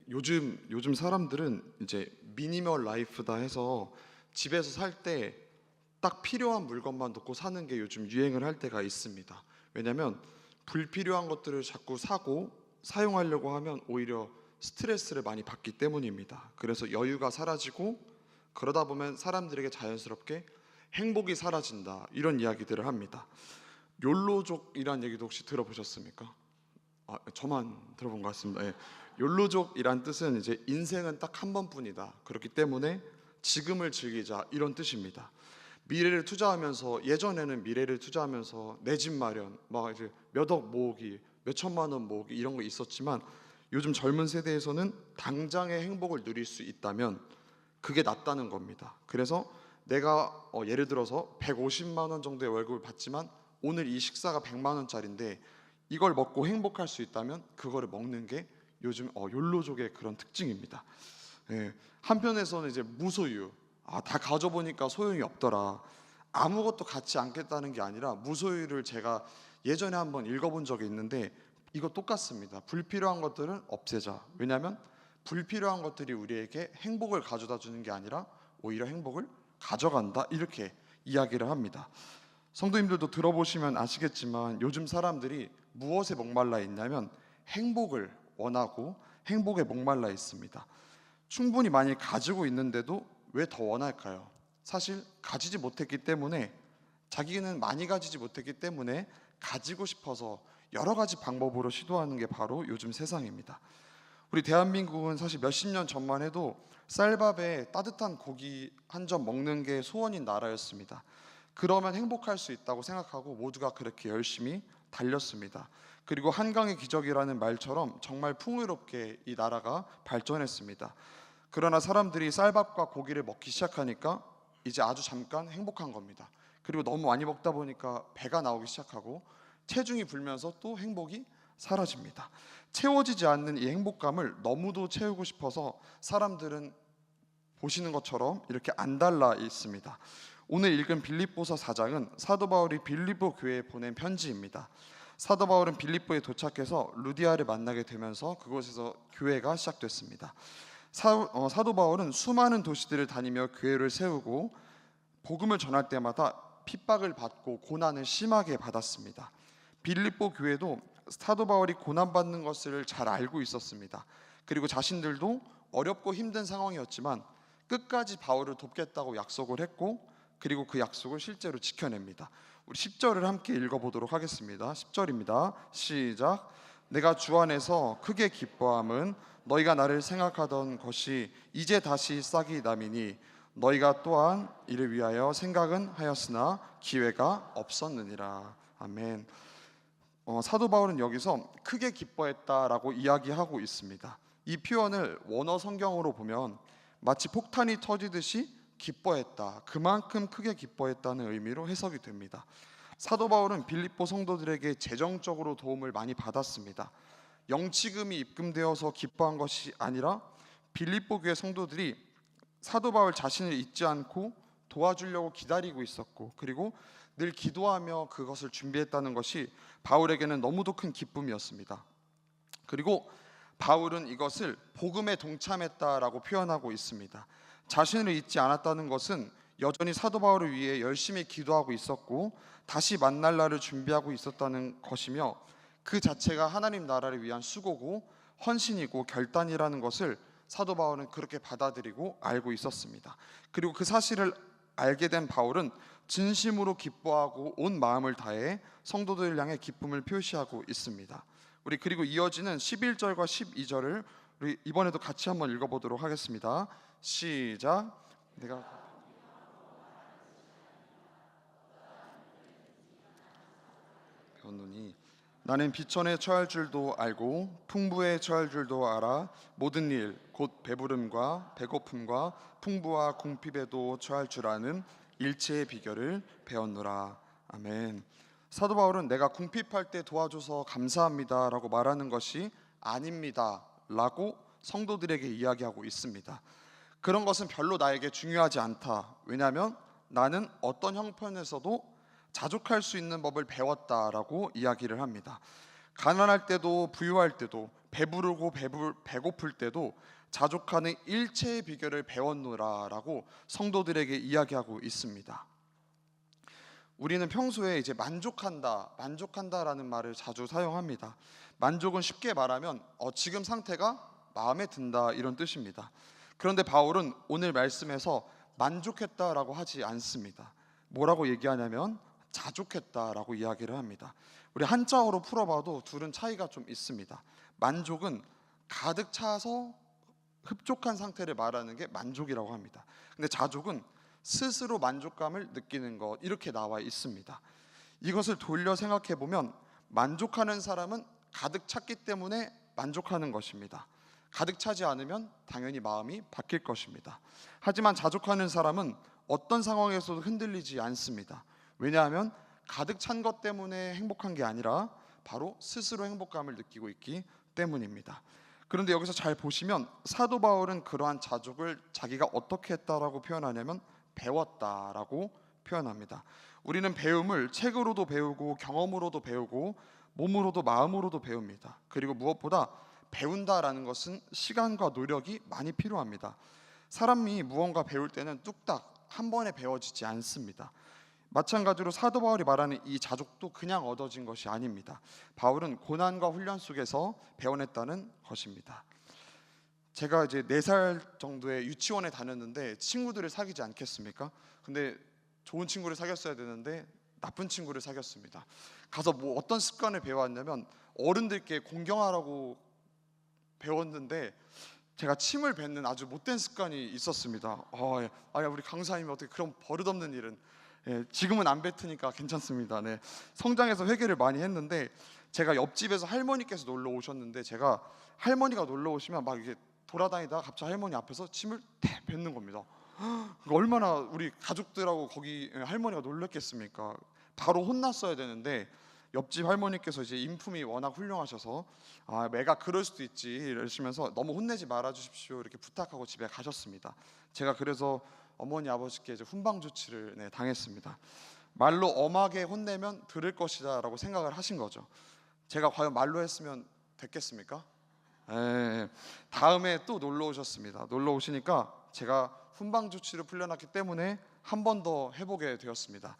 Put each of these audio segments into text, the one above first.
요즘 사람들은 이제 미니멀 라이프다 해서 집에서 살 때 딱 필요한 물건만 놓고 사는 게 요즘 유행을 할 때가 있습니다. 왜냐면 불필요한 것들을 자꾸 사고 사용하려고 하면 오히려 스트레스를 많이 받기 때문입니다. 그래서 여유가 사라지고 그러다 보면 사람들에게 자연스럽게 행복이 사라진다, 이런 이야기들을 합니다. 욜로족이란 얘기도 혹시 들어보셨습니까? 저만 들어본 것 같습니다. 예. 욜로족이란 뜻은 이제 인생은 딱 한 번뿐이다, 그렇기 때문에 지금을 즐기자, 이런 뜻입니다. 미래를 투자하면서, 예전에는 미래를 투자하면서 내 집 마련, 막 이제 몇억 모으기, 몇천만 원 모으기, 이런 거 있었지만 요즘 젊은 세대에서는 당장의 행복을 누릴 수 있다면 그게 낫다는 겁니다. 그래서 내가 예를 들어서 150만 원 정도의 월급을 받지만 오늘 이 식사가 100만 원짜리인데 이걸 먹고 행복할 수 있다면 그거를 먹는 게 요즘 욜로족의 그런 특징입니다. 예, 한편에서는 이제 무소유, 다 가져보니까 소용이 없더라, 아무것도 갖지 않겠다는 게 아니라 무소유를 제가 예전에 한번 읽어본 적이 있는데 이거 똑같습니다. 불필요한 것들은 없애자. 왜냐하면 불필요한 것들이 우리에게 행복을 가져다 주는 게 아니라 오히려 행복을 가져간다, 이렇게 이야기를 합니다. 성도님들도 들어보시면 아시겠지만 요즘 사람들이 무엇에 목말라 있냐면 행복을 원하고 행복에 목말라 있습니다. 충분히 많이 가지고 있는데도 왜 더 원할까요? 사실 가지지 못했기 때문에, 자기는 많이 가지지 못했기 때문에 가지고 싶어서 여러 가지 방법으로 시도하는 게 바로 요즘 세상입니다. 우리 대한민국은 사실 몇십 년 전만 해도 쌀밥에 따뜻한 고기 한 점 먹는 게 소원인 나라였습니다. 그러면 행복할 수 있다고 생각하고 모두가 그렇게 열심히 달렸습니다. 그리고 한강의 기적이라는 말처럼 정말 풍요롭게 이 나라가 발전했습니다. 그러나 사람들이 쌀밥과 고기를 먹기 시작하니까 이제 아주 잠깐 행복한 겁니다. 그리고 너무 많이 먹다 보니까 배가 나오기 시작하고 체중이 불면서 또 행복이 사라집니다. 채워지지 않는 이 행복감을 너무도 채우고 싶어서 사람들은 보시는 것처럼 이렇게 안달나 있습니다. 오늘 읽은 빌립보서 4장은 사도 바울이 빌립보 교회에 보낸 편지입니다. 사도 바울은 빌립보에 도착해서 루디아를 만나게 되면서 그곳에서 교회가 시작됐습니다. 사도 바울은 수많은 도시들을 다니며 교회를 세우고 복음을 전할 때마다 핍박을 받고 고난을 심하게 받았습니다. 빌립보 교회도 사도 바울이 고난받는 것을 잘 알고 있었습니다. 그리고 자신들도 어렵고 힘든 상황이었지만 끝까지 바울을 돕겠다고 약속을 했고, 그리고 그 약속을 실제로 지켜냅니다. 우리 10절을 함께 읽어보도록 하겠습니다. 10절입니다. 시작. 내가 주 안에서 크게 기뻐함은 너희가 나를 생각하던 것이 이제 다시 싹이 남이니 너희가 또한 이를 위하여 생각은 하였으나 기회가 없었느니라. 아멘. 사도 바울은 여기서 크게 기뻐했다라고 이야기하고 있습니다. 이 표현을 원어 성경으로 보면 마치 폭탄이 터지듯이 기뻐했다, 그만큼 크게 기뻐했다는 의미로 해석이 됩니다. 사도 바울은 빌립보 성도들에게 재정적으로 도움을 많이 받았습니다. 영치금이 입금되어서 기뻐한 것이 아니라 빌립보 교회 성도들이 사도 바울 자신을 잊지 않고 도와주려고 기다리고 있었고, 그리고 늘 기도하며 그것을 준비했다는 것이 바울에게는 너무도 큰 기쁨이었습니다. 그리고 바울은 이것을 복음에 동참했다라고 표현하고 있습니다. 자신을 잊지 않았다는 것은 여전히 사도 바울을 위해 열심히 기도하고 있었고 다시 만날 날을 준비하고 있었다는 것이며, 그 자체가 하나님 나라를 위한 수고고 헌신이고 결단이라는 것을 사도 바울은 그렇게 받아들이고 알고 있었습니다. 그리고 그 사실을 알게 된 바울은 진심으로 기뻐하고 온 마음을 다해 성도들을 향해 기쁨을 표시하고 있습니다. 우리 그리고 이어지는 11절과 12절을 우리 이번에도 같이 한번 읽어보도록 하겠습니다. 시작. 내가 배웠노니 나는 비천에 처할 줄도 알고 풍부에 처할 줄도 알아 모든 일 곧 배부름과 배고픔과 풍부와 궁핍에도 처할 줄 아는 일체의 비결을 배웠노라. 아멘. 사도 바울은 내가 궁핍할 때 도와줘서 감사합니다 라고 말하는 것이 아닙니다 라고 성도들에게 이야기하고 있습니다. 그런 것은 별로 나에게 중요하지 않다. 왜냐하면 나는 어떤 형편에서도 자족할 수 있는 법을 배웠다라고 이야기를 합니다. 가난할 때도 부유할 때도 배부르고 배고플 때도 자족하는 일체의 비결을 배웠노라라고 성도들에게 이야기하고 있습니다. 우리는 평소에 이제 만족한다라는 말을 자주 사용합니다. 만족은 쉽게 말하면 지금 상태가 마음에 든다 이런 뜻입니다. 그런데 바울은 오늘 말씀에서 만족했다라고 하지 않습니다. 뭐라고 얘기하냐면 자족했다라고 이야기를 합니다. 우리 한자어로 풀어봐도 둘은 차이가 좀 있습니다. 만족은 가득 차서 흡족한 상태를 말하는 게 만족이라고 합니다. 근데 자족은 스스로 만족감을 느끼는 것, 이렇게 나와 있습니다. 이것을 돌려 생각해 보면 만족하는 사람은 가득 찼기 때문에 만족하는 것입니다. 가득 차지 않으면 당연히 마음이 바뀔 것입니다. 하지만 자족하는 사람은 어떤 상황에서도 흔들리지 않습니다. 왜냐하면 가득 찬 것 때문에 행복한 게 아니라 바로 스스로 행복감을 느끼고 있기 때문입니다. 그런데 여기서 잘 보시면 사도 바울은 그러한 자족을 자기가 어떻게 했다라고 표현하냐면 배웠다라고 표현합니다. 우리는 배움을 책으로도 배우고 경험으로도 배우고 몸으로도 마음으로도 배웁니다. 그리고 무엇보다 배운다라는 것은 시간과 노력이 많이 필요합니다. 사람이 무언가 배울 때는 뚝딱 한 번에 배워지지 않습니다. 마찬가지로 사도 바울이 말하는 이 자족도 그냥 얻어진 것이 아닙니다. 바울은 고난과 훈련 속에서 배워냈다는 것입니다. 제가 이제 4살 정도의 유치원에 다녔는데 친구들을 사귀지 않겠습니까? 근데 좋은 친구를 사귀었어야 되는데 나쁜 친구를 사귀었습니다. 가서 뭐 어떤 습관을 배워왔냐면 어른들께 공경하라고 배웠는데 제가 침을 뱉는 아주 못된 습관이 있었습니다. 우리 강사님이 어떻게 그런 버릇없는 일은. 지금은 안 뱉으니까 괜찮습니다. 네. 성장해서 회개를 많이 했는데 제가 옆집에서 할머니께서 놀러 오셨는데 제가 할머니가 놀러 오시면 막 이게 돌아다니다가 갑자기 할머니 앞에서 침을 대 뱉는 겁니다. 얼마나 우리 가족들하고 거기 할머니가 놀랐겠습니까? 바로 혼났어야 되는데 옆집 할머니께서 이제 인품이 워낙 훌륭하셔서 애가 그럴 수도 있지 이러시면서 너무 혼내지 말아 주십시오 이렇게 부탁하고 집에 가셨습니다. 제가 그래서 어머니 아버지께 이제 훈방 조치를 당했습니다. 말로 엄하게 혼내면 들을 것이다라고 생각을 하신 거죠. 제가 과연 말로 했으면 됐겠습니까? 다음에 또 놀러 오셨습니다. 놀러 오시니까 제가 훈방 조치를 풀려났기 때문에 한 번 더 해보게 되었습니다.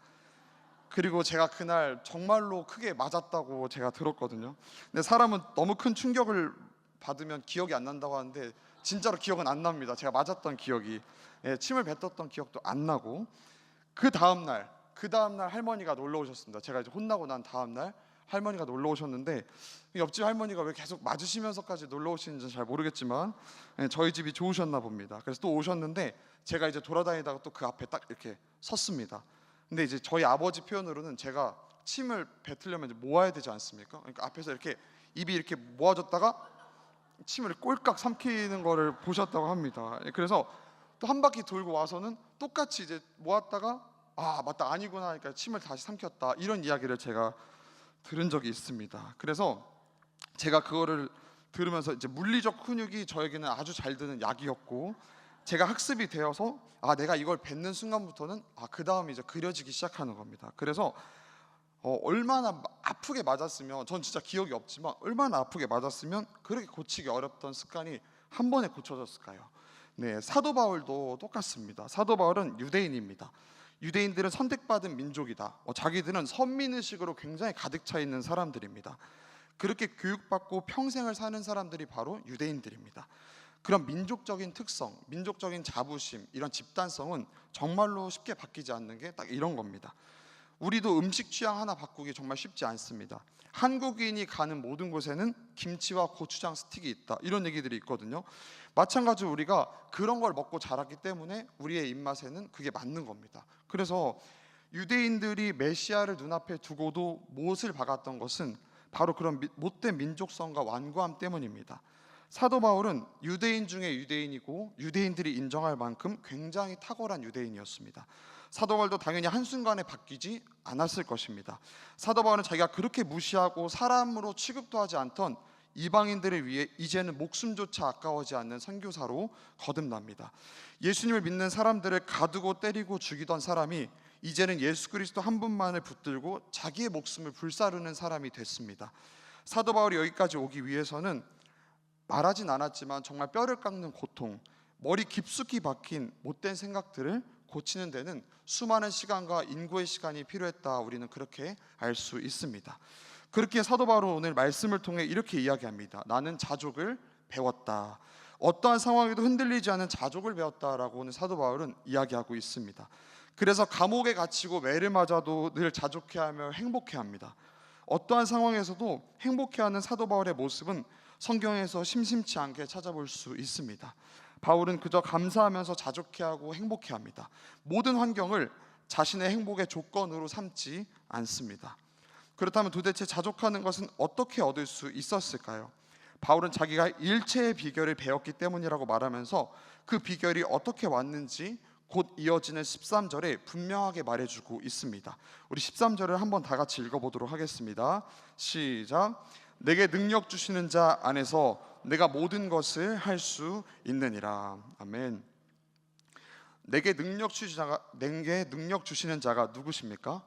그리고 제가 그날 정말로 크게 맞았다고 제가 들었거든요. 근데 사람은 너무 큰 충격을 받으면 기억이 안 난다고 하는데 진짜로 기억은 안 납니다. 제가 맞았던 기억이 침을 뱉었던 기억도 안 나고 그 다음 날 할머니가 놀러 오셨습니다. 제가 이제 혼나고 난 다음 날 할머니가 놀러 오셨는데 옆집 할머니가 왜 계속 맞으시면서까지 놀러 오시는지 잘 모르겠지만 저희 집이 좋으셨나 봅니다. 그래서 또 오셨는데 제가 이제 돌아다니다가 또 그 앞에 딱 이렇게 섰습니다. 근데 이제 저희 아버지 표현으로는 제가 침을 뱉으려면 이제 모아야 되지 않습니까? 그러니까 앞에서 이렇게 입이 이렇게 모아졌다가 침을 꼴깍 삼키는 거를 보셨다고 합니다. 그래서 또 한 바퀴 돌고 와서는 똑같이 이제 모았다가 맞다 아니구나 하니까 침을 다시 삼켰다 이런 이야기를 제가 들은 적이 있습니다. 그래서 제가 그거를 들으면서 이제 물리적 훈육이 저에게는 아주 잘 드는 약이었고 제가 학습이 되어서 내가 이걸 뱉는 순간부터는 그 다음에 이제 그려지기 시작하는 겁니다. 그래서 얼마나 아프게 맞았으면 전 진짜 기억이 없지만 얼마나 아프게 맞았으면 그렇게 고치기 어렵던 습관이 한 번에 고쳐졌을까요? 네, 사도 바울도 똑같습니다. 사도 바울은 유대인입니다. 유대인들은 선택받은 민족이다. 자기들은 선민의식으로 굉장히 가득 차 있는 사람들입니다. 그렇게 교육받고 평생을 사는 사람들이 바로 유대인들입니다. 그런 민족적인 특성, 민족적인 자부심, 이런 집단성은 정말로 쉽게 바뀌지 않는 게 딱 이런 겁니다. 우리도 음식 취향 하나 바꾸기 정말 쉽지 않습니다. 한국인이 가는 모든 곳에는 김치와 고추장 스틱이 있다 이런 얘기들이 있거든요. 마찬가지로 우리가 그런 걸 먹고 자랐기 때문에 우리의 입맛에는 그게 맞는 겁니다. 그래서 유대인들이 메시아를 눈앞에 두고도 못을 박았던 것은 바로 그런 못된 민족성과 완고함 때문입니다. 사도 바울은 유대인 중에 유대인이고 유대인들이 인정할 만큼 굉장히 탁월한 유대인이었습니다. 사도 바울도 당연히 한순간에 바뀌지 않았을 것입니다. 사도 바울은 자기가 그렇게 무시하고 사람으로 취급도 하지 않던 이방인들을 위해 이제는 목숨조차 아까워지 않는 선교사로 거듭납니다. 예수님을 믿는 사람들을 가두고 때리고 죽이던 사람이 이제는 예수 그리스도 한 분만을 붙들고 자기의 목숨을 불사르는 사람이 됐습니다. 사도 바울이 여기까지 오기 위해서는 말하진 않았지만 정말 뼈를 깎는 고통, 머리 깊숙이 박힌 못된 생각들을 고치는 데는 수많은 시간과 인고의 시간이 필요했다. 우리는 그렇게 알 수 있습니다. 그렇게 사도 바울은 오늘 말씀을 통해 이렇게 이야기합니다. 나는 자족을 배웠다. 어떠한 상황에도 흔들리지 않은 자족을 배웠다라고 오늘 사도 바울은 이야기하고 있습니다. 그래서 감옥에 갇히고 매를 맞아도 늘 자족해하며 행복해합니다. 어떠한 상황에서도 행복해하는 사도 바울의 모습은 성경에서 심심치 않게 찾아볼 수 있습니다. 바울은 그저 감사하면서 자족해하고 행복해합니다. 모든 환경을 자신의 행복의 조건으로 삼지 않습니다. 그렇다면 도대체 자족하는 것은 어떻게 얻을 수 있었을까요? 바울은 자기가 일체의 비결을 배웠기 때문이라고 말하면서 그 비결이 어떻게 왔는지 곧 이어지는 13절에 분명하게 말해주고 있습니다. 우리 13절을 한번 다 같이 읽어보도록 하겠습니다. 시작. 내게 능력 주시는 자 안에서 내가 모든 것을 할 수 있느니라. 아멘. 내게 능력 주시는 자가 누구십니까?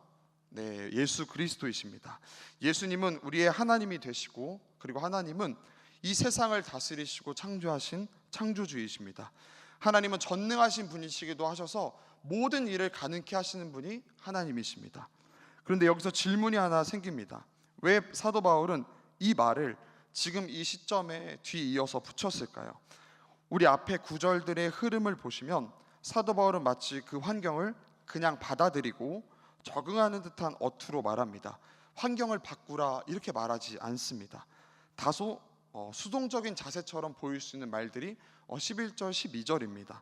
네, 예수 그리스도이십니다. 예수님은 우리의 하나님이 되시고, 그리고 하나님은 이 세상을 다스리시고 창조하신 창조주이십니다. 하나님은 전능하신 분이시기도 하셔서 모든 일을 가능케 하시는 분이 하나님이십니다. 그런데 여기서 질문이 하나 생깁니다. 왜 사도 바울은 이 말을 지금 이 시점에 뒤이어서 붙였을까요? 우리 앞에 구절들의 흐름을 보시면 사도 바울은 마치 그 환경을 그냥 받아들이고 적응하는 듯한 어투로 말합니다. 환경을 바꾸라 이렇게 말하지 않습니다. 다소 수동적인 자세처럼 보일 수 있는 말들이 11절, 12절입니다.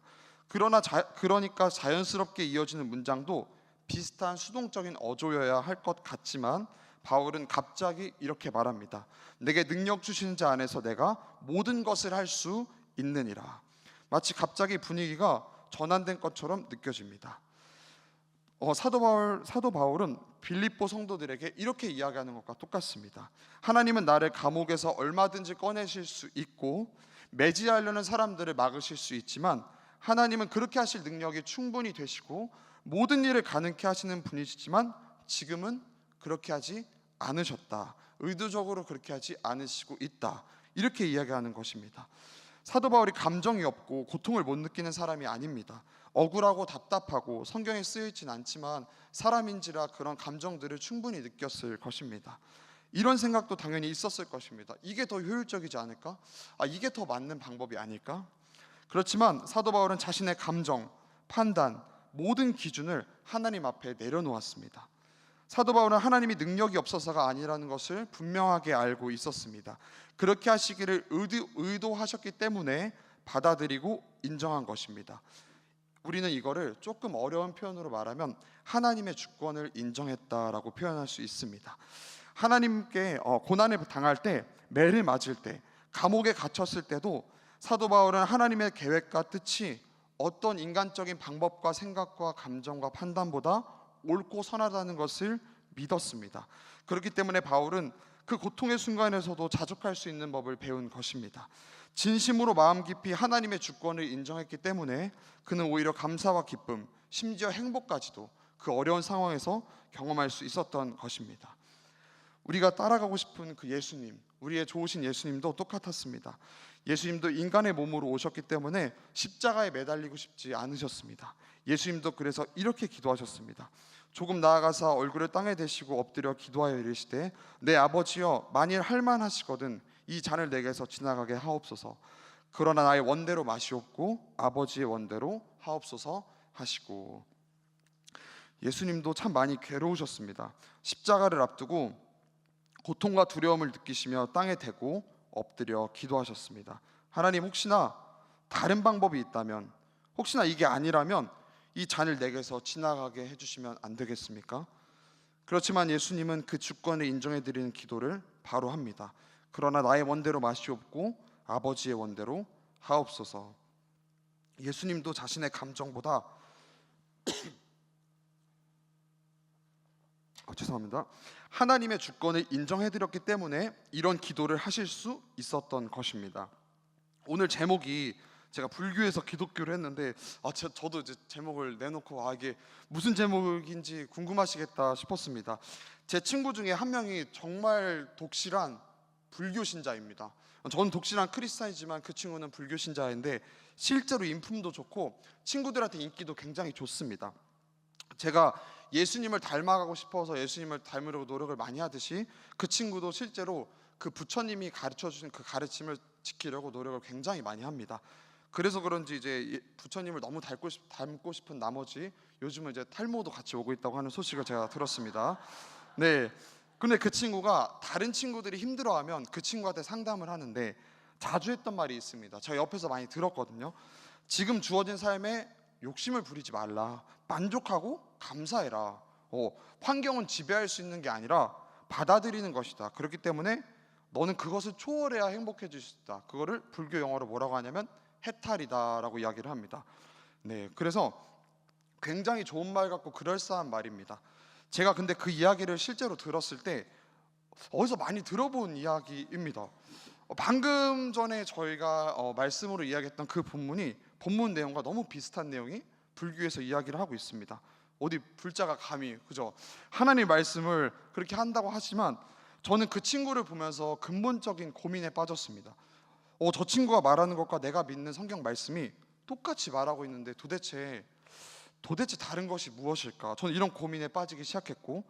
그러니까 자연스럽게 이어지는 문장도 비슷한 수동적인 어조여야 할 것 같지만 바울은 갑자기 이렇게 말합니다. 내게 능력 주시는 자 안에서 내가 모든 것을 할 수 있느니라. 마치 갑자기 분위기가 전환된 것처럼 느껴집니다. 사도 바울은 빌립보 성도들에게 이렇게 이야기하는 것과 똑같습니다. 하나님은 나를 감옥에서 얼마든지 꺼내실 수 있고 매질하려는 사람들을 막으실 수 있지만 하나님은 그렇게 하실 능력이 충분히 되시고 모든 일을 가능케 하시는 분이시지만 지금은 그렇게 하지 않으셨다. 의도적으로 그렇게 하지 않으시고 있다. 이렇게 이야기하는 것입니다. 사도 바울이 감정이 없고 고통을 못 느끼는 사람이 아닙니다. 억울하고 답답하고 성경에 쓰여 있지는 않지만 사람인지라 그런 감정들을 충분히 느꼈을 것입니다. 이런 생각도 당연히 있었을 것입니다. 이게 더 효율적이지 않을까? 이게 더 맞는 방법이 아닐까? 그렇지만 사도 바울은 자신의 감정, 판단, 모든 기준을 하나님 앞에 내려놓았습니다. 사도 바울은 하나님이 능력이 없어서가 아니라는 것을 분명하게 알고 있었습니다. 그렇게 하시기를 의도하셨기 때문에 받아들이고 인정한 것입니다. 우리는 이거를 조금 어려운 표현으로 말하면 하나님의 주권을 인정했다라고 표현할 수 있습니다. 하나님께 고난을 당할 때, 매를 맞을 때, 감옥에 갇혔을 때도 사도 바울은 하나님의 계획과 뜻이 어떤 인간적인 방법과 생각과 감정과 판단보다 옳고 선하다는 것을 믿었습니다. 그렇기 때문에 바울은 그 고통의 순간에서도 자족할 수 있는 법을 배운 것입니다. 진심으로 마음 깊이 하나님의 주권을 인정했기 때문에 그는 오히려 감사와 기쁨, 심지어 행복까지도 그 어려운 상황에서 경험할 수 있었던 것입니다. 우리가 따라가고 싶은 그 예수님, 우리의 좋으신 예수님도 똑같았습니다. 예수님도 인간의 몸으로 오셨기 때문에 십자가에 매달리고 싶지 않으셨습니다. 예수님도 그래서 이렇게 기도하셨습니다. 조금 나아가사 얼굴을 땅에 대시고 엎드려 기도하여 이르시되 내 아버지여 만일 할만하시거든 이 잔을 내게서 지나가게 하옵소서. 그러나 나의 원대로 마시옵고 아버지의 원대로 하옵소서 하시고. 예수님도 참 많이 괴로우셨습니다. 십자가를 앞두고 고통과 두려움을 느끼시며 땅에 대고 엎드려 기도하셨습니다. 하나님, 혹시나 다른 방법이 있다면, 혹시나 이게 아니라면 이 잔을 내게서 지나가게 해주시면 안 되겠습니까? 그렇지만 예수님은 그 주권을 인정해드리는 기도를 바로 합니다. 그러나 나의 원대로 마시옵고 아버지의 원대로 하옵소서. 예수님도 자신의 감정보다 하나님의 주권을 인정해드렸기 때문에 이런 기도를 하실 수 있었던 것입니다. 오늘 제목이 제가 불교에서 기독교를 했는데 저도 이제 제목을 내놓고 이게 무슨 제목인지 궁금하시겠다 싶었습니다. 제 친구 중에 한 명이 정말 독실한 불교 신자입니다. 저는 독실한 크리스찬이지만 그 친구는 불교 신자인데 실제로 인품도 좋고 친구들한테 인기도 굉장히 좋습니다. 제가 예수님을 닮아가고 싶어서 예수님을 닮으려고 노력을 많이 하듯이 그 친구도 실제로 그 부처님이 가르쳐 주신 그 가르침을 지키려고 노력을 굉장히 많이 합니다. 그래서 그런지 이제 부처님을 너무 닮고 싶은 나머지 요즘은 이제 탈모도 같이 오고 있다고 하는 소식을 제가 들었습니다. 네. 근데 그 친구가 다른 친구들이 힘들어하면 그 친구한테 상담을 하는데 자주 했던 말이 있습니다. 제가 옆에서 많이 들었거든요. 지금 주어진 삶에 욕심을 부리지 말라. 만족하고 감사해라. 환경은 지배할 수 있는 게 아니라 받아들이는 것이다. 그렇기 때문에 너는 그것을 초월해야 행복해질 수 있다. 그거를 불교 용어로 뭐라고 하냐면 해탈이다라고 이야기를 합니다. 네, 그래서 굉장히 좋은 말 같고 그럴싸한 말입니다. 제가 근데 그 이야기를 실제로 들었을 때 어디서 많이 들어본 이야기입니다. 방금 전에 저희가 말씀으로 이야기했던 그 본문이 본문 내용과 너무 비슷한 내용이 불교에서 이야기를 하고 있습니다. 어디 불자가 감히 그죠? 하나님 말씀을 그렇게 한다고 하지만 저는 그 친구를 보면서 근본적인 고민에 빠졌습니다. 저 친구가 말하는 것과 내가 믿는 성경 말씀이 똑같이 말하고 있는데 도대체 다른 것이 무엇일까? 저는 이런 고민에 빠지기 시작했고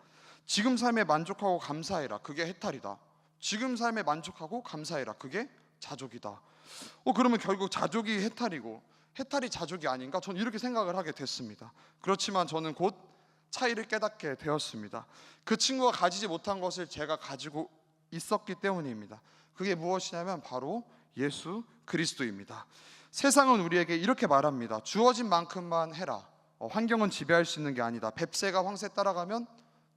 지금 삶에 만족하고 감사해라. 그게 해탈이다. 지금 삶에 만족하고 감사해라. 그게 자족이다. 그러면 결국 자족이 해탈이고 해탈이 자족이 아닌가? 저는 이렇게 생각을 하게 됐습니다. 그렇지만 저는 곧 차이를 깨닫게 되었습니다. 그 친구가 가지지 못한 것을 제가 가지고 있었기 때문입니다. 그게 무엇이냐면 바로 예수 그리스도입니다. 세상은 우리에게 이렇게 말합니다. 주어진 만큼만 해라. 환경은 지배할 수 있는 게 아니다. 뱁새가 황새 따라가면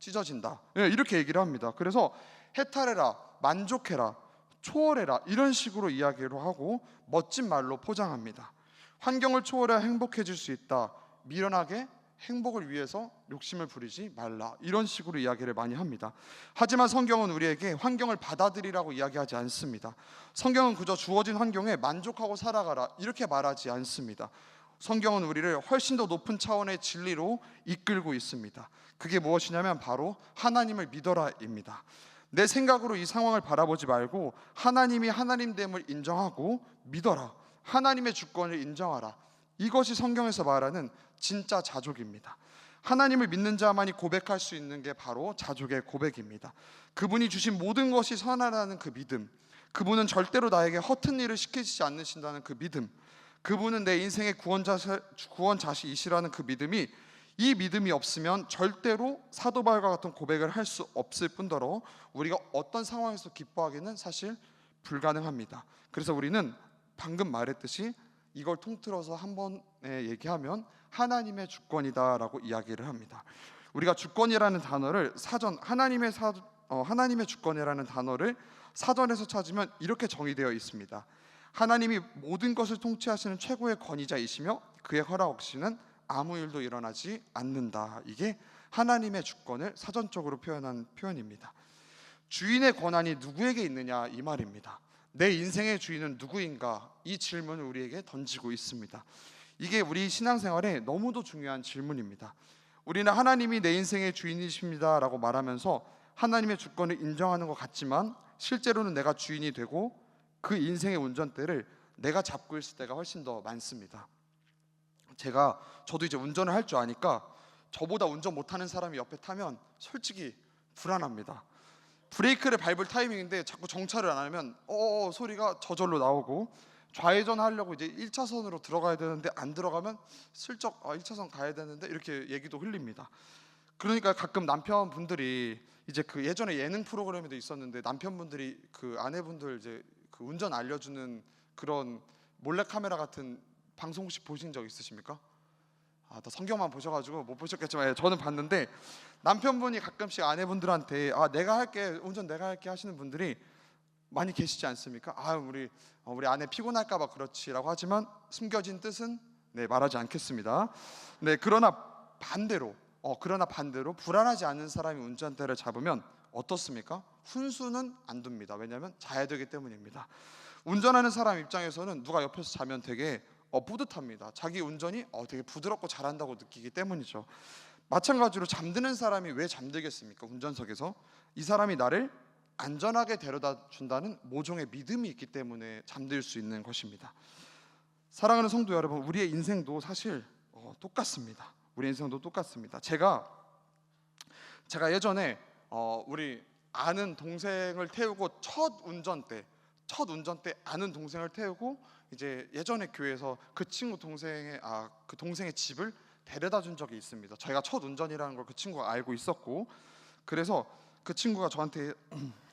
찢어진다. 이렇게 얘기를 합니다. 그래서 해탈해라, 만족해라, 초월해라 이런 식으로 이야기를 하고 멋진 말로 포장합니다. 환경을 초월해야 행복해질 수 있다. 미련하게 행복을 위해서 욕심을 부리지 말라. 이런 식으로 이야기를 많이 합니다. 하지만 성경은 우리에게 환경을 받아들이라고 이야기하지 않습니다. 성경은 그저 주어진 환경에 만족하고 살아가라 이렇게 말하지 않습니다. 성경은 우리를 훨씬 더 높은 차원의 진리로 이끌고 있습니다. 그게 무엇이냐면 바로 하나님을 믿어라입니다. 내 생각으로 이 상황을 바라보지 말고 하나님이 하나님됨을 인정하고 믿어라. 하나님의 주권을 인정하라. 이것이 성경에서 말하는 진짜 자족입니다. 하나님을 믿는 자만이 고백할 수 있는 게 바로 자족의 고백입니다. 그분이 주신 모든 것이 선하다는 그 믿음, 그분은 절대로 나에게 허튼 일을 시키지 않으신다는 그 믿음, 그분은 내 인생의 구원자시이시라는 그 믿음이, 이 믿음이 없으면 절대로 사도 바울과 같은 고백을 할 수 없을 뿐더러 우리가 어떤 상황에서 기뻐하기는 사실 불가능합니다. 그래서 우리는 방금 말했듯이 이걸 통틀어서 한 번에 얘기하면 하나님의 주권이다라고 이야기를 합니다. 우리가 주권이라는 단어를 하나님의 주권이라는 단어를 사전에서 찾으면 이렇게 정의되어 있습니다. 하나님이 모든 것을 통치하시는 최고의 권위자이시며 그의 허락 없이는 아무 일도 일어나지 않는다. 이게 하나님의 주권을 사전적으로 표현한 표현입니다. 주인의 권한이 누구에게 있느냐 이 말입니다. 내 인생의 주인은 누구인가? 이 질문을 우리에게 던지고 있습니다. 이게 우리 신앙생활에 너무도 중요한 질문입니다. 우리는 하나님이 내 인생의 주인이십니다 라고 말하면서 하나님의 주권을 인정하는 것 같지만 실제로는 내가 주인이 되고 그 인생의 운전대를 내가 잡고 있을 때가 훨씬 더 많습니다. 저도 이제 운전을 할 줄 아니까 저보다 운전 못하는 사람이 옆에 타면 솔직히 불안합니다. 브레이크를 밟을 타이밍인데 자꾸 정차를 안 하면 소리가 저절로 나오고, 좌회전 하려고 이제 1차선으로 들어가야 되는데 안 들어가면 슬쩍 1차선 가야 되는데 이렇게 얘기도 흘립니다. 그러니까 가끔 남편분들이 이제 그 예전에 예능 프로그램에도 있었는데 남편분들이 그 아내분들 이제 그 운전 알려주는 그런 몰래카메라 같은 방송 혹시 보신 적 있으십니까? 다 성경만 보셔가지고 못 보셨겠지만 저는 봤는데 남편분이 가끔씩 아내분들한테 내가 할게, 운전 내가 할게 하시는 분들이 많이 계시지 않습니까? 우리 아내 피곤할까봐 그렇지라고 하지만 숨겨진 뜻은 말하지 않겠습니다. 그러나 반대로 불안하지 않은 사람이 운전대를 잡으면 어떻습니까? 훈수는 안 둡니다. 왜냐하면 자야 되기 때문입니다. 운전하는 사람 입장에서는 누가 옆에서 자면 되게 뿌듯합니다. 자기 운전이 되게 부드럽고 잘한다고 느끼기 때문이죠. 마찬가지로 잠드는 사람이 왜 잠들겠습니까? 운전석에서 이 사람이 나를 안전하게 데려다 준다는 모종의 믿음이 있기 때문에 잠들 수 있는 것입니다. 사랑하는 성도 여러분, 우리의 인생도 사실 똑같습니다. 우리 인생도 똑같습니다. 제가 예전에 우리 아는 동생을 태우고 첫 운전 때 아는 동생을 태우고 이제 예전에 교회에서 그 친구 동생의 집을 데려다 준 적이 있습니다. 저희가 첫 운전이라는 걸 그 친구가 알고 있었고, 그래서 그 친구가 저한테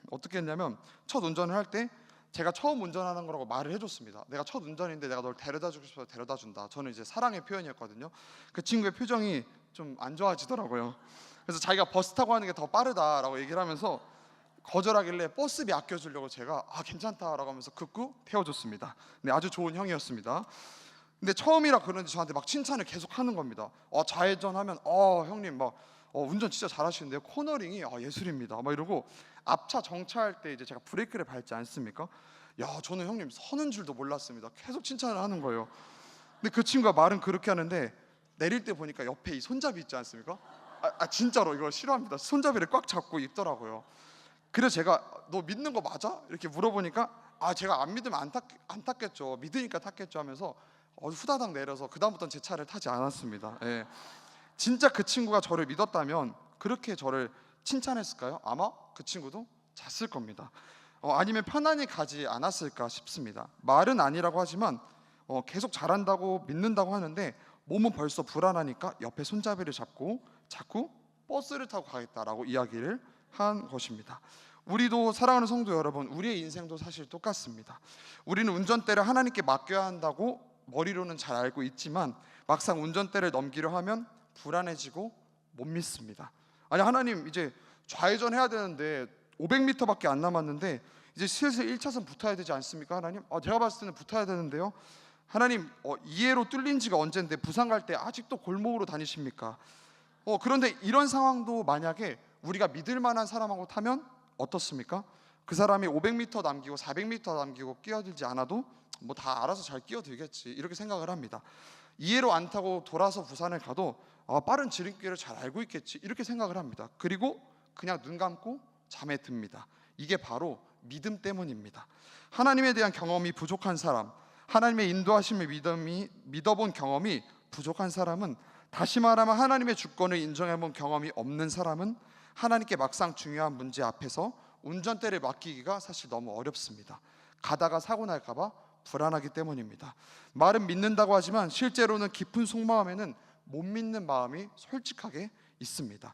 어떻게 했냐면 첫 운전을 할 때 제가 처음 운전하는 거라고 말을 해줬습니다. 내가 첫 운전인데 내가 널 데려다 주고 싶어서 데려다 준다. 저는 이제 사랑의 표현이었거든요. 그 친구의 표정이 좀 안 좋아지더라고요. 그래서 자기가 버스 타고 하는 게 더 빠르다라고 얘기를 하면서 거절하길래 버스비 아껴주려고 제가 괜찮다라고 하면서 극구 태워줬습니다. 네, 아주 좋은 형이었습니다. 근데 처음이라 그런지 저한테 막 칭찬을 계속 하는 겁니다. 좌회전하면 형님 막 운전 진짜 잘하시는데요. 코너링이 예술입니다. 막 이러고 앞차 정차할 때 이제 제가 브레이크를 밟지 않습니까? 저는 형님 서는 줄도 몰랐습니다. 계속 칭찬을 하는 거예요. 근데 그 친구가 말은 그렇게 하는데 내릴 때 보니까 옆에 이 손잡이 있지 않습니까? 진짜로 이거 싫어합니다. 손잡이를 꽉 잡고 있더라고요. 그래서 제가 너 믿는 거 맞아? 이렇게 물어보니까 제가 안 믿으면 안 탔겠죠. 믿으니까 탔겠죠 하면서 후다닥 내려서 그 다음부터는 제 차를 타지 않았습니다. 예. 진짜 그 친구가 저를 믿었다면 그렇게 저를 칭찬했을까요? 아마 그 친구도 잤을 겁니다. 아니면 편안히 가지 않았을까 싶습니다. 말은 아니라고 하지만 계속 잘한다고 믿는다고 하는데 몸은 벌써 불안하니까 옆에 손잡이를 잡고 자꾸 버스를 타고 가겠다라고 이야기를 한 것입니다. 우리도 사랑하는 성도 여러분, 우리의 인생도 사실 똑같습니다. 우리는 운전대를 하나님께 맡겨야 한다고 머리로는 잘 알고 있지만 막상 운전대를 넘기려 하면 불안해지고 못 믿습니다. 하나님 이제 좌회전 해야 되는데 500m밖에 안 남았는데 이제 슬슬 1차선 붙어야 되지 않습니까? 하나님 제가 봤을 때는 붙어야 되는데요. 하나님 2회로 뚫린 지가 언젠데 부산 갈 때 아직도 골목으로 다니십니까? 그런데 이런 상황도 만약에 우리가 믿을 만한 사람하고 타면 어떻습니까? 그 사람이 500m 남기고 400m 남기고 끼어들지 않아도 뭐 다 알아서 잘 끼어들겠지 이렇게 생각을 합니다. 이해로 안 타고 돌아서 부산을 가도 빠른 지름길을 잘 알고 있겠지 이렇게 생각을 합니다. 그리고 그냥 눈 감고 잠에 듭니다. 이게 바로 믿음 때문입니다. 하나님에 대한 경험이 부족한 사람, 하나님의 인도하심을 믿어본 경험이 부족한 사람은, 다시 말하면 하나님의 주권을 인정해본 경험이 없는 사람은 하나님께 막상 중요한 문제 앞에서 운전대를 맡기기가 사실 너무 어렵습니다. 가다가 사고 날까 봐 불안하기 때문입니다. 말은 믿는다고 하지만 실제로는 깊은 속마음에는 못 믿는 마음이 솔직하게 있습니다.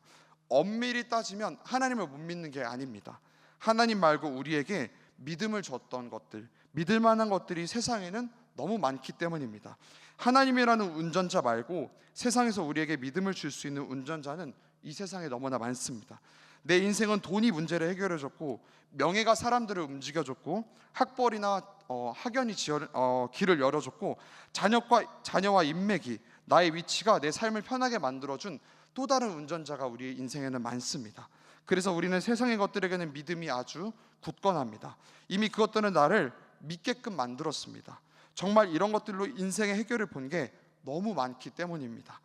엄밀히 따지면 하나님을 못 믿는 게 아닙니다. 하나님 말고 우리에게 믿음을 줬던 것들, 믿을 만한 것들이 세상에는 너무 많기 때문입니다. 하나님이라는 운전자 말고 세상에서 우리에게 믿음을 줄 수 있는 운전자는 이 세상에 너무나 많습니다. 내 인생은 돈이 문제를 해결해줬고, 명예가 사람들을 움직여줬고, 학벌이나 학연이 길을 열어줬고, 자녀와 인맥이 나의 위치가 내 삶을 편하게 만들어준 또 다른 운전자가 우리의 인생에는 많습니다. 그래서 우리는 세상의 것들에게는 믿음이 아주 굳건합니다. 이미 그것들은 나를 믿게끔 만들었습니다. 정말 이런 것들로 인생의 해결을 본 게 너무 많기 때문입니다.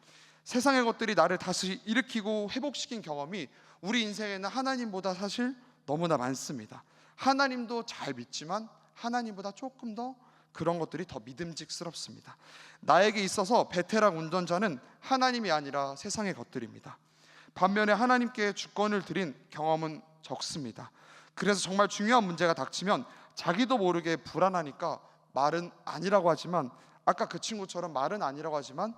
세상의 것들이 나를 다시 일으키고 회복시킨 경험이 우리 인생에는 하나님보다 사실 너무나 많습니다. 하나님도 잘 믿지만 하나님보다 조금 더 그런 것들이 더 믿음직스럽습니다. 나에게 있어서 베테랑 운전자는 하나님이 아니라 세상의 것들입니다. 반면에 하나님께 주권을 드린 경험은 적습니다. 그래서 정말 중요한 문제가 닥치면 자기도 모르게 불안하니까 말은 아니라고 하지만, 아까 그 친구처럼 말은 아니라고 하지만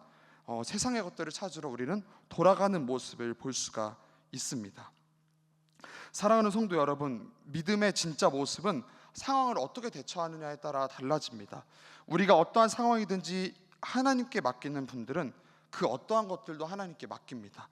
세상의 것들을 찾으러 우리는 돌아가는 모습을 볼 수가 있습니다. 사랑하는 성도 여러분, 믿음의 진짜 모습은 상황을 어떻게 대처하느냐에 따라 달라집니다. 우리가 어떠한 상황이든지 하나님께 맡기는 분들은 그 어떠한 것들도 하나님께 맡깁니다.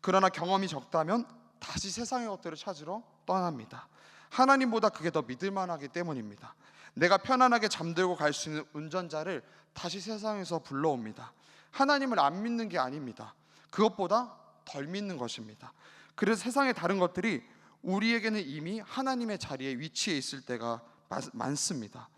그러나 경험이 적다면 다시 세상의 것들을 찾으러 떠납니다. 하나님보다 그게 더 믿을 만하기 때문입니다. 내가 편안하게 잠들고 갈 수 있는 운전자를 다시 세상에서 불러옵니다. 하나님을 안 믿는 게 아닙니다. 그것보다 덜 믿는 것입니다. 그래서 세상의 다른 것들이 우리에게는 이미 하나님의 자리에 위치해 있을 때가 많습니다.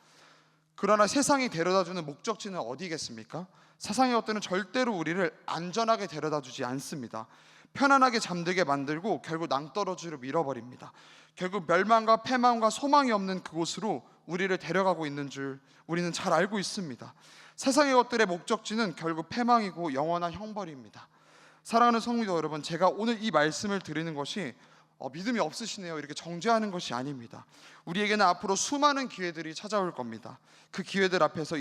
그러나 세상이 데려다주는 목적지는 어디겠습니까? 세상의 것들은 절대로 우리를 안전하게 데려다주지 않습니다. 편안하게 잠들게 만들고 결국 낭떠러지로 밀어버립니다. 결국 멸망과 패망과 소망이 없는 그곳으로 우리를 데려가고 있는 줄 우리는 잘 알고 있습니다. 세상의 것들의 목적지는 결국 패망이고 영원한 형벌입니다. 사랑하는 성도 여러분, 제가 오늘 이 말씀을 드리는 것이 믿음이 없으시네요 이렇게 정죄하는 것이 아닙니다. 우리에게는 앞으로 수많은 기회들이 찾아올 겁니다. 그 기회들 앞에서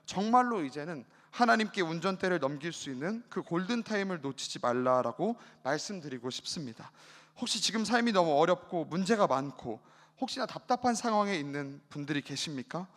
정말로 이제는 하나님께 운전대를 넘길 수 있는 그 골든타임을 놓치지 말라라고 말씀드리고 싶습니다. 혹시 지금 삶이 너무 어렵고 문제가 많고 혹시나 답답한 상황에 있는 분들이 계십니까?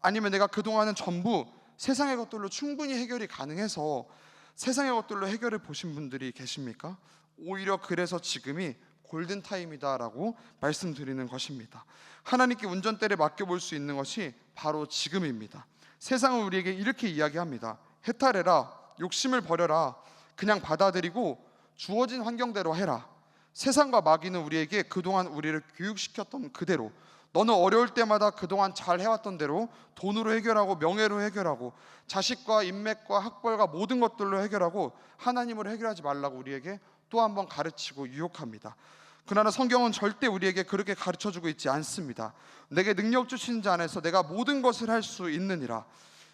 아니면 내가 그동안은 전부 세상의 것들로 충분히 해결이 가능해서 세상의 것들로 해결을 보신 분들이 계십니까? 오히려 그래서 지금이 골든타임이다라고 말씀드리는 것입니다. 하나님께 운전대를 맡겨볼 수 있는 것이 바로 지금입니다. 세상은 우리에게 이렇게 이야기합니다. 해탈해라, 욕심을 버려라, 그냥 받아들이고 주어진 환경대로 해라. 세상과 마귀는 우리에게 그동안 우리를 교육시켰던 그대로, 너는 어려울 때마다 그동안 잘 해왔던 대로 돈으로 해결하고 명예로 해결하고 자식과 인맥과 학벌과 모든 것들로 해결하고 하나님으로 해결하지 말라고 우리에게 또 한 번 가르치고 유혹합니다. 그러나 성경은 절대 우리에게 그렇게 가르쳐주고 있지 않습니다. 내게 능력 주신 자 안에서 내가 모든 것을 할 수 있느니라.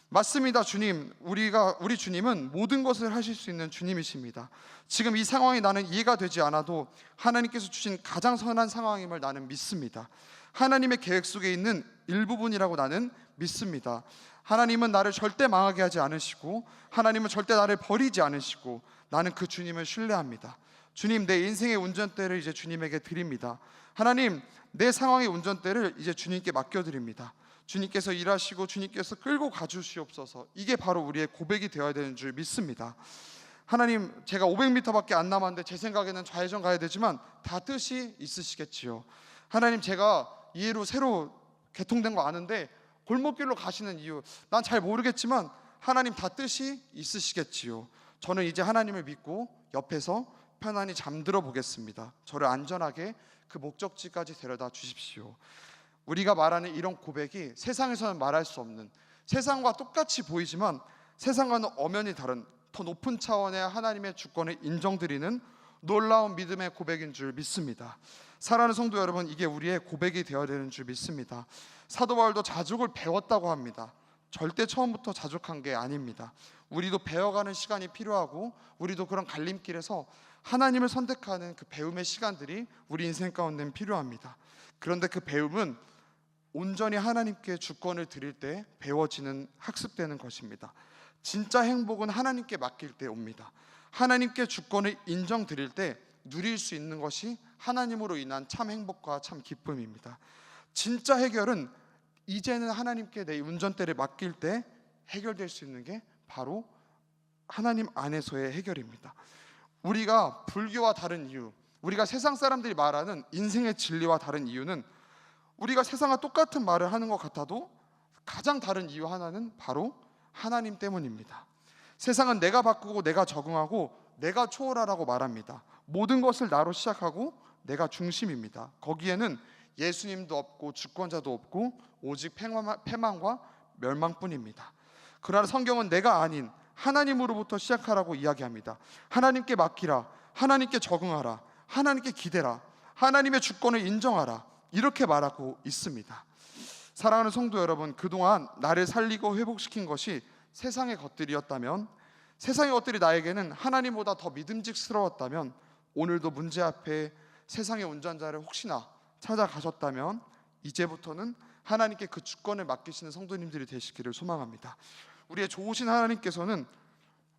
맞습니다. 주님, 우리 주님은 모든 것을 하실 수 있는 주님이십니다. 지금 이 상황이 나는 이해가 되지 않아도 하나님께서 주신 가장 선한 상황임을 나는 믿습니다. 하나님의 계획 속에 있는 일부분이라고 나는 믿습니다. 하나님은 나를 절대 망하게 하지 않으시고 하나님은 절대 나를 버리지 않으시고 나는 그 주님을 신뢰합니다. 주님, 내 인생의 운전대를 이제 주님에게 드립니다. 하나님, 내 상황의 운전대를 이제 주님께 맡겨드립니다. 주님께서 일하시고 주님께서 끌고 가주시옵소서. 이게 바로 우리의 고백이 되어야 되는 줄 믿습니다. 하나님, 제가 500m밖에 안 남았는데 제 생각에는 좌회전 가야 되지만 다 뜻이 있으시겠지요. 하나님, 제가 이해로 새로 개통된 거 아는데 골목길로 가시는 이유 난 잘 모르겠지만 하나님 다 뜻이 있으시겠지요. 저는 이제 하나님을 믿고 옆에서 편안히 잠들어 보겠습니다. 저를 안전하게 그 목적지까지 데려다 주십시오. 우리가 말하는 이런 고백이 세상에서는 말할 수 없는, 세상과 똑같이 보이지만 세상과는 엄연히 다른 더 높은 차원의 하나님의 주권을 인정드리는 놀라운 믿음의 고백인 줄 믿습니다. 사랑하는 성도 여러분, 이게 우리의 고백이 되어야 되는 줄 믿습니다. 사도 바울도 자족을 배웠다고 합니다. 절대 처음부터 자족한 게 아닙니다. 우리도 배워가는 시간이 필요하고 우리도 그런 갈림길에서 하나님을 선택하는 그 배움의 시간들이 우리 인생 가운데는 필요합니다. 그런데 그 배움은 온전히 하나님께 주권을 드릴 때 배워지는, 학습되는 것입니다. 진짜 행복은 하나님께 맡길 때 옵니다. 하나님께 주권을 인정드릴 때 누릴 수 있는 것이 하나님으로 인한 참 행복과 참 기쁨입니다. 진짜 해결은 이제는 하나님께 내 운전대를 맡길 때 해결될 수 있는 게 바로 하나님 안에서의 해결입니다. 우리가 불교와 다른 이유, 우리가 세상 사람들이 말하는 인생의 진리와 다른 이유는, 우리가 세상과 똑같은 말을 하는 것 같아도 가장 다른 이유 하나는 바로 하나님 때문입니다. 세상은 내가 바꾸고 내가 적응하고 내가 초월하라고 말합니다. 모든 것을 나로 시작하고 내가 중심입니다. 거기에는 예수님도 없고 주권자도 없고 오직 패망과 멸망뿐입니다. 그러나 성경은 내가 아닌 하나님으로부터 시작하라고 이야기합니다. 하나님께 맡기라, 하나님께 적응하라, 하나님께 기대라, 하나님의 주권을 인정하라, 이렇게 말하고 있습니다. 사랑하는 성도 여러분, 그동안 나를 살리고 회복시킨 것이 세상의 것들이었다면, 세상의 것들이 나에게는 하나님보다 더 믿음직스러웠다면, 오늘도 문제 앞에 세상의 운전자를 혹시나 찾아가셨다면 이제부터는 하나님께 그 주권을 맡기시는 성도님들이 되시기를 소망합니다. 우리의 좋으신 하나님께서는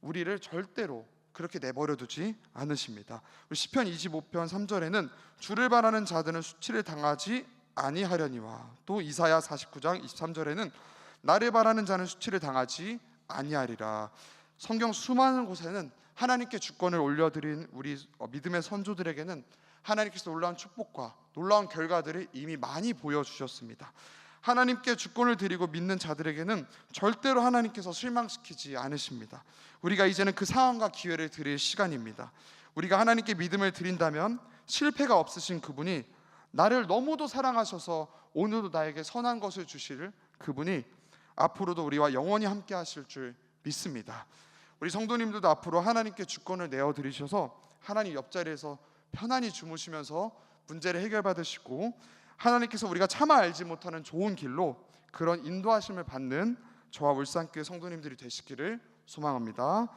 우리를 절대로 그렇게 내버려 두지 않으십니다. 시편 25편 3절에는 주를 바라는 자들은 수치를 당하지 아니하려니와, 또 이사야 49장 23절에는 나를 바라는 자는 수치를 당하지 아니하리라. 성경 수많은 곳에는 하나님께 주권을 올려드린 우리 믿음의 선조들에게는 하나님께서 놀라운 축복과 놀라운 결과들을 이미 많이 보여주셨습니다. 하나님께 주권을 드리고 믿는 자들에게는 절대로 하나님께서 실망시키지 않으십니다. 우리가 이제는 그 상황과 기회를 드릴 시간입니다. 우리가 하나님께 믿음을 드린다면 실패가 없으신 그분이, 나를 너무도 사랑하셔서 오늘도 나에게 선한 것을 주실 그분이 앞으로도 우리와 영원히 함께 하실 줄 믿습니다. 우리 성도님들도 앞으로 하나님께 주권을 내어드리셔서 하나님 옆자리에서 편안히 주무시면서 문제를 해결받으시고 하나님께서 우리가 차마 알지 못하는 좋은 길로 그런 인도하심을 받는 저와 울산교회 성도님들이 되시기를 소망합니다.